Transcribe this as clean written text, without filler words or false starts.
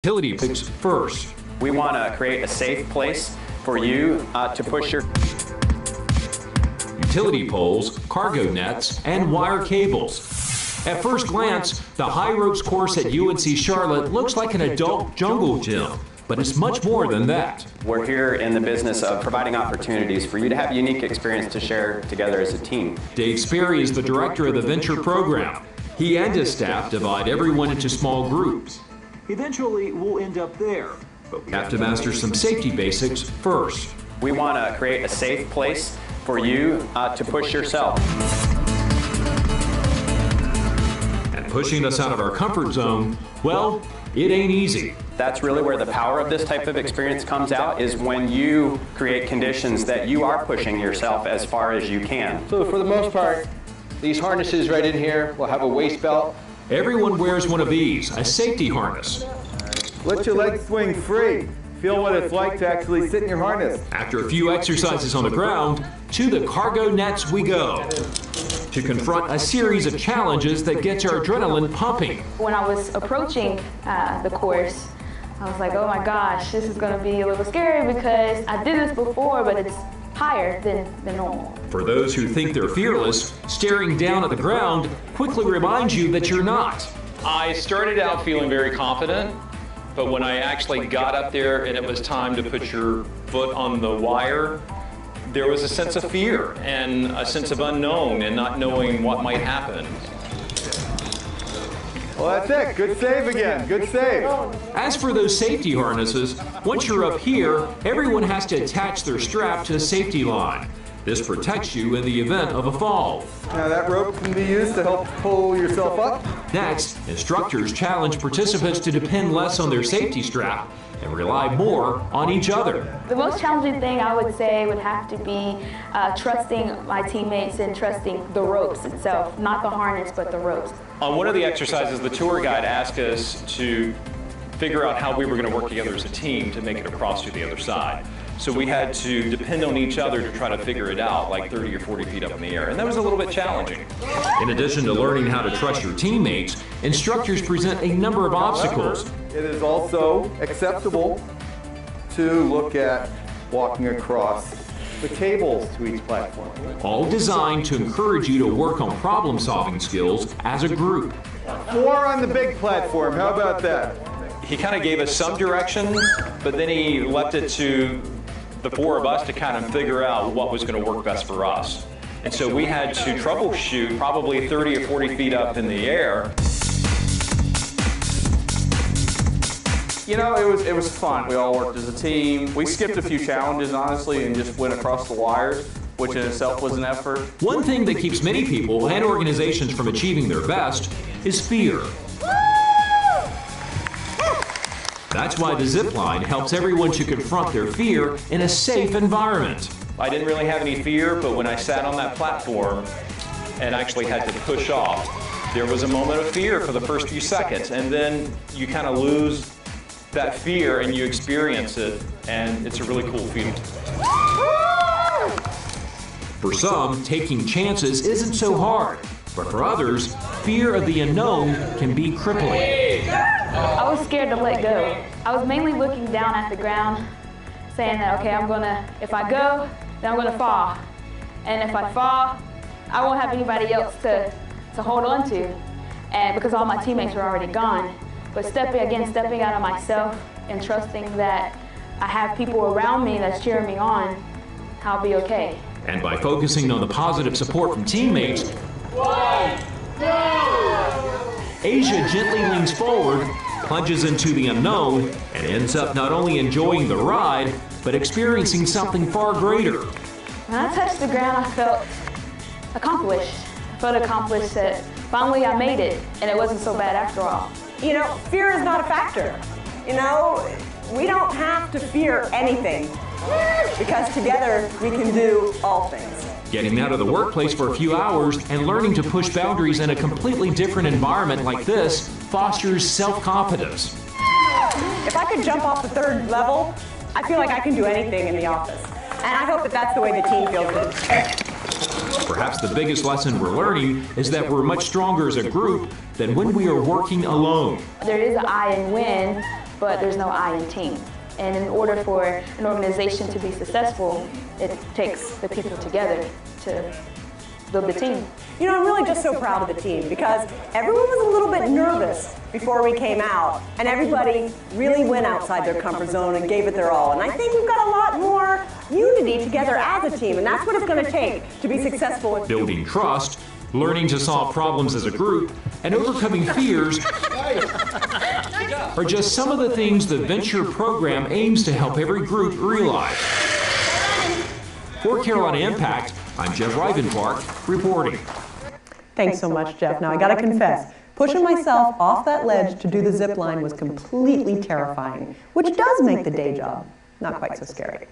Utility picks first. We want to create a safe place for you to push your Utility poles, cargo nets, and wire cables. At first glance, the High Ropes course at UNC Charlotte looks like an adult jungle gym, but it's much more than that. We're here in the business of providing opportunities for you to have a unique experience to share together as a team. Dave Sperry is the director of the Venture program. He and his staff divide everyone into small groups. Eventually, we'll end up there, but we have to master some safety basics first. We want to create a safe place for you to push yourself. And pushing us out of our comfort zone, well, it ain't easy. That's really where the power of this type of experience comes out, is when you create conditions that you are pushing yourself as far as you can. So for the most part, these harnesses right in here will have a waist belt. Everyone wears one of these, a safety harness. Let your legs swing free. Feel what it's like to actually sit in your harness. After a few exercises on the ground, to the cargo nets we go, to confront a series of challenges that gets our adrenaline pumping. When I was approaching the course, I was like, oh my gosh, this is going to be a little scary because I did this before, but it's higher than normal. For those who think they're fearless, staring down at the ground quickly reminds you that you're not. I started out feeling very confident, but when I actually got up there and it was time to put your foot on the wire, there was a sense of fear and a sense of unknown and not knowing what might happen. Well, that's it. Good save again. Good save. As for those safety harnesses, once you're up here, everyone has to attach their strap to the safety line. This protects you in the event of a fall. Now that rope can be used to help pull yourself up. Next, instructors challenge participants to depend less on their safety strap and rely more on each other. The most challenging thing I would say would have to be trusting my teammates and trusting the ropes itself, not the harness, but the ropes. On one of the exercises, the tour guide asked us to figure out how we were going to work together as a team to make it across to the other side. So we had to depend on each other to try to figure it out, like 30 or 40 feet up in the air. And that was a little bit challenging. In addition to learning how to trust your teammates, instructors present a number of obstacles. It is also acceptable to look at walking across the cables to each platform. All designed to encourage you to work on problem-solving skills as a group. 4 on the big platform. How about that? He kind of gave us some direction, but then he left it to the 4 of us to kind of figure out what was going to work best for us. And so we had to troubleshoot probably 30 or 40 feet up in the air. You know, it was fun. We all worked as a team. We skipped a few challenges, honestly, and just went across the wires, which in itself was an effort. One thing that keeps many people and organizations from achieving their best is fear. That's why the zip line helps everyone to confront their fear in a safe environment. I didn't really have any fear, but when I sat on that platform and actually had to push off, there was a moment of fear for the first few seconds, and then you kind of lose that fear and you experience it, and it's a really cool feeling. For some, taking chances isn't so hard, but for others, fear of the unknown can be crippling. I was scared to let go. I was mainly looking down at the ground, saying that, okay, if I go, then I'm gonna fall. And if I fall, I won't have anybody else to hold on to, and because all my teammates are already gone. But stepping out of myself and trusting that I have people around me that's cheering me on, I'll be okay. And by focusing on the positive support from teammates, Asia gently leans forward, plunges into the unknown, and ends up not only enjoying the ride, but experiencing something far greater. When I touched the ground, I felt accomplished. I felt accomplished that finally I made it, and it wasn't so bad after all. You know, fear is not a factor. You know, we don't have to fear anything because together we can do all things. Getting out of the workplace for a few hours and learning to push boundaries in a completely different environment like this fosters self-confidence. If I could jump off the 3rd level, I feel like I can do anything in the office. And I hope that that's the way the team feels. Perhaps the biggest lesson we're learning is that we're much stronger as a group than when we are working alone. There is an I in win, but there's no I in team. And in order for an organization to be successful, it takes the people together to build the team. You know, I'm really just so proud of the team because everyone was a little bit nervous before we came out, and everybody really went outside their comfort zone and gave it their all. And I think we've got a lot more unity together as a team, and that's what it's going to take to be successful. Building trust, learning to solve problems as a group, and overcoming fears are just some of the things the Venture program aims to help every group realize. For Carolina Impact, I'm Jeff Rivenpark reporting. Thanks so much, Jeff. Now I gotta confess, pushing myself off that ledge to do the zip line was completely terrifying, which does make the day job not quite so scary.